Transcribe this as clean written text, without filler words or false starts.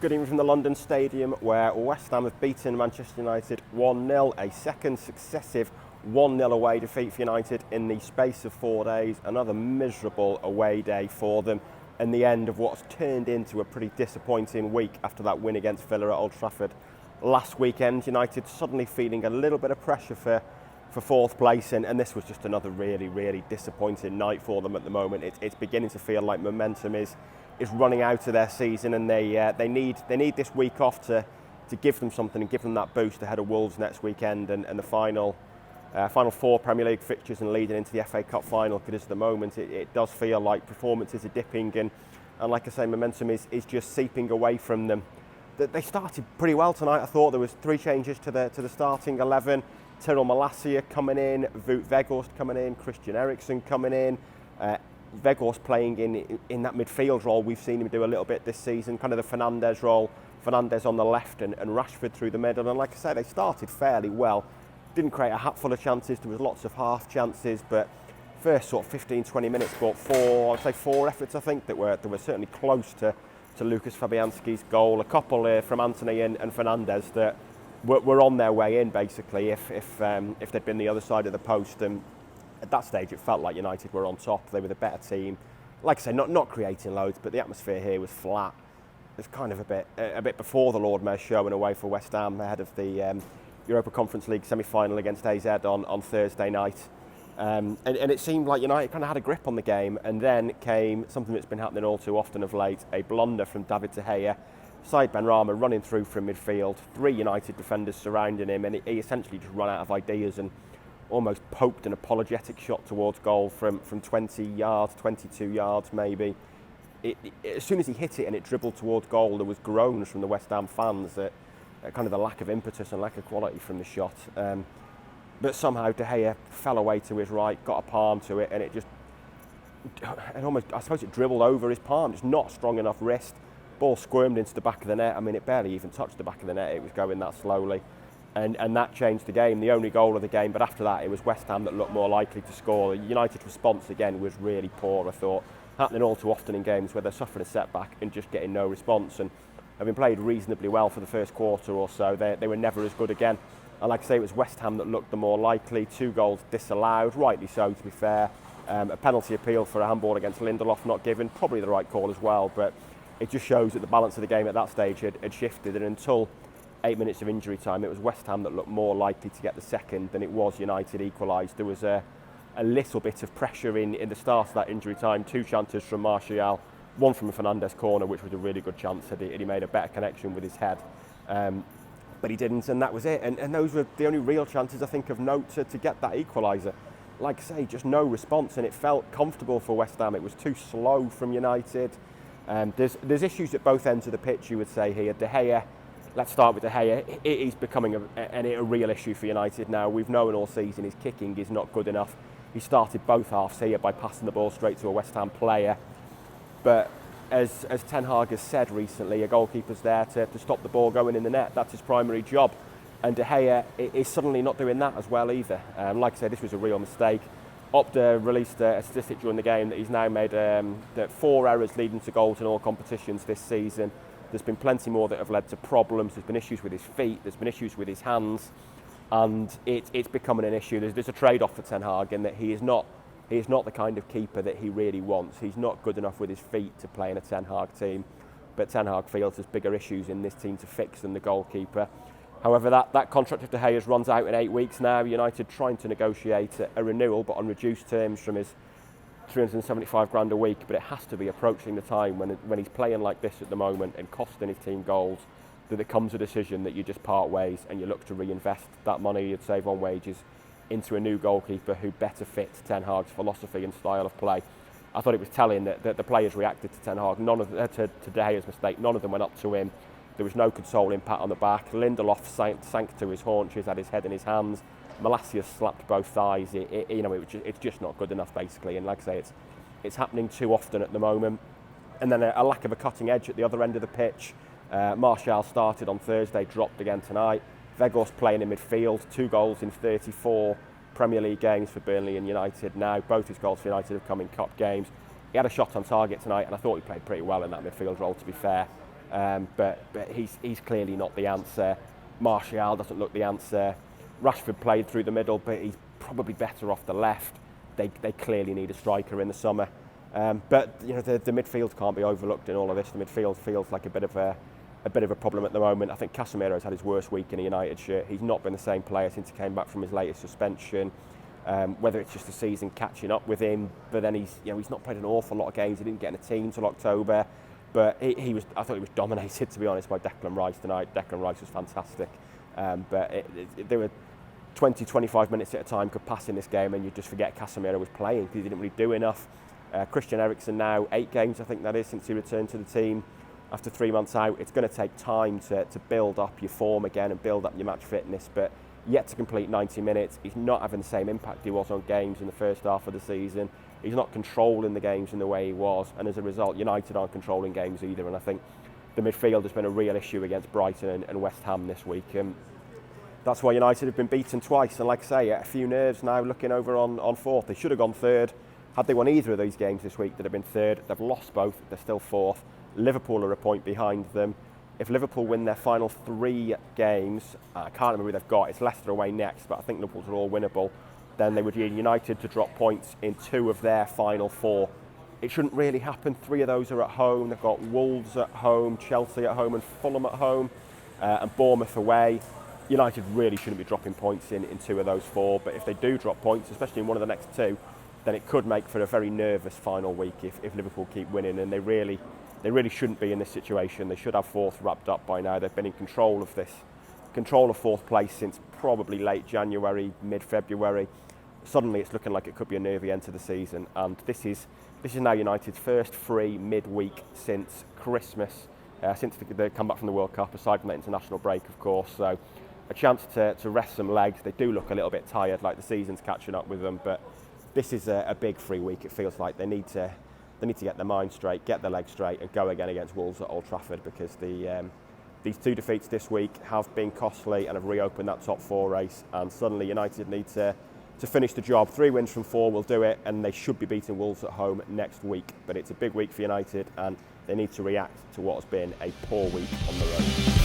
Good evening from the London Stadium, where West Ham have beaten Manchester United 1-0, a second successive 1-0 away defeat for United in the space of 4 days. Another miserable away day for them, and the end of what's turned into a pretty disappointing week after that win against Villa at Old Trafford last weekend. United suddenly feeling a little bit of pressure for fourth place, and this was just another really disappointing night for them at the moment. It's beginning to feel like momentum is running out of their season, and they need this week off to give them something and give them that boost ahead of Wolves next weekend and the final four Premier League fixtures and leading into the FA Cup final, because at the moment it does feel like performances are dipping and like I say, momentum is just seeping away from them. They started pretty well tonight. I thought there was 3 changes to the starting 11. Tyrone Marshall coming in, Wout Weghorst coming in, Christian Eriksen coming in. Weghorst playing in that midfield role we've seen him do a little bit this season, kind of the Fernandes role. Fernandes on the left and Rashford through the middle. And like I said, they started fairly well. Didn't create a hatful of chances. There was lots of half chances, but first sort of 15-20 minutes brought 4 efforts, I think, that were certainly close to Lucas Fabianski's goal. A couple from Anthony and Fernandes that were on their way in, basically, if they'd been the other side of the post. And at that stage, it felt like United were on top. They were the better team. Like I say, not creating loads, but the atmosphere here was flat. It was kind of a bit before the Lord Mayor's show and away for West Ham ahead of the Europa Conference League semi-final against AZ on Thursday night. And it seemed like United kind of had a grip on the game, and then came something that's been happening all too often of late, a blunder from David De Gea. Said Benrahma running through from midfield, 3 United defenders surrounding him, and he essentially just ran out of ideas and almost poked an apologetic shot towards goal from 20 yards, 22 yards maybe. As soon as he hit it and it dribbled towards goal, there was groans from the West Ham fans at kind of the lack of impetus and lack of quality from the shot. But somehow De Gea fell away to his right, got a palm to it, and I suppose it dribbled over his palm, just not strong enough wrist. Ball squirmed into the back of the net. I mean, it barely even touched the back of the net. It was going that slowly. And that changed the game, the only goal of the game. But after that, it was West Ham that looked more likely to score. The United response again was really poor, I thought. Happening all too often in games where they're suffering a setback and just getting no response. And having played reasonably well for the first quarter or so, they were never as good again. And like I say, it was West Ham that looked the more likely. 2 goals disallowed, rightly so, to be fair. A penalty appeal for a handball against Lindelof not given, probably the right call as well. But it just shows that the balance of the game at that stage had shifted. And until 8 minutes of injury time, it was West Ham that looked more likely to get the second than it was United equalised. There was a little bit of pressure in the start of that injury time. 2 chances from Martial, 1 from a Fernandes corner, which was a really good chance had he made a better connection with his head. But he didn't, and that was it. And those were the only real chances, I think, of note to get that equaliser. Like I say, just no response, and it felt comfortable for West Ham. It was too slow from United. There's issues at both ends of the pitch, you would say here. De Gea, let's start with De Gea. It is becoming a real issue for United now. We've known all season his kicking is not good enough. He started both halves here by passing the ball straight to a West Ham player. But as Ten Hag has said recently, a goalkeeper's there to stop the ball going in the net. That's his primary job. And De Gea is suddenly not doing that as well either. Like I said, this was a real mistake. Opta released a statistic during the game that he's now made 4 errors leading to goals in all competitions this season. There's been plenty more that have led to problems. There's been issues with his feet. There's been issues with his hands. And it's becoming an issue. There's a trade-off for Ten Hag in that he is not the kind of keeper that he really wants. He's not good enough with his feet to play in a Ten Hag team. But Ten Hag feels there's bigger issues in this team to fix than the goalkeeper. However, that contract of De Gea's runs out in 8 weeks now. United trying to negotiate a renewal, but on reduced terms from his 375 grand a week. But it has to be approaching the time when he's playing like this at the moment and costing his team goals, that there comes a decision that you just part ways and you look to reinvest that money you'd save on wages into a new goalkeeper who better fits Ten Hag's philosophy and style of play. I thought it was telling that the players reacted to Ten Hag, to De Gea's mistake. None of them went up to him. There was no consoling pat on the back. Lindelof sank to his haunches, had his head in his hands. Malacia slapped both thighs. It's just not good enough, basically. And like I say, it's happening too often at the moment. And then a lack of a cutting edge at the other end of the pitch. Martial started on Thursday, dropped again tonight. Weghorst playing in midfield, 2 goals in 34 Premier League games for Burnley and United now. Both his goals for United have come in cup games. He had a shot on target tonight, and I thought he played pretty well in that midfield role, to be fair. but he's clearly not the answer. Martial doesn't look the answer. Rashford played through the middle, but he's probably better off the left. They clearly need a striker in the summer. But you know, the midfield can't be overlooked in all of this. The midfield feels like a bit of a problem at the moment. I think Casemiro's had his worst week in a United shirt. He's not been the same player since he came back from his latest suspension. Whether it's just the season catching up with him, but then he's not played an awful lot of games. He didn't get in a team till October, but I thought he was dominated, to be honest, by Declan Rice tonight. Declan Rice was fantastic, but there were 20-25 minutes at a time could pass in this game and you just forget Casemiro was playing because he didn't really do enough. Christian Eriksen now 8 games, I think that is, since he returned to the team after 3 months out. It's going to take time to build up your form again and build up your match fitness, but yet to complete 90 minutes. He's not having the same impact he was on games in the first half of the season. He's not controlling the games in the way he was, and as a result, United aren't controlling games either. And I think the midfield has been a real issue against Brighton and West Ham this week. That's why United have been beaten twice, and like I say, a few nerves now looking over on fourth. They should have gone third. Had they won either of these games this week, they'd have been third. They've lost both, they're still fourth. Liverpool are a point behind them. If Liverpool win their final 3 games, I can't remember who they've got, it's Leicester away next, but I think Liverpool's are all winnable, then they would need United to drop points in 2 of their final 4. It shouldn't really happen. 3 of those are at home. They've got Wolves at home, Chelsea at home and Fulham at home, and Bournemouth away. United really shouldn't be dropping points in 2 of those 4, but if they do drop points, especially in one of the next 2, then it could make for a very nervous final week if Liverpool keep winning, and they really shouldn't be in this situation. They should have 4th wrapped up by now. They've been in control of 4th place since probably late January, mid-February. Suddenly it's looking like it could be a nervy end to the season, and this is now United's first free midweek since Christmas, since they come back from the World Cup, aside from that international break, of course. So a chance to rest some legs. They do look a little bit tired, like the season's catching up with them, but this is a big free week. It feels like they need to get their mind straight, get their legs straight, and go again against Wolves at Old Trafford, because these 2 defeats this week have been costly and have reopened that top 4 race, and suddenly United need to finish the job. 3 wins from 4 will do it, and they should be beating Wolves at home next week. But it's a big week for United, and they need to react to what has been a poor week on the road.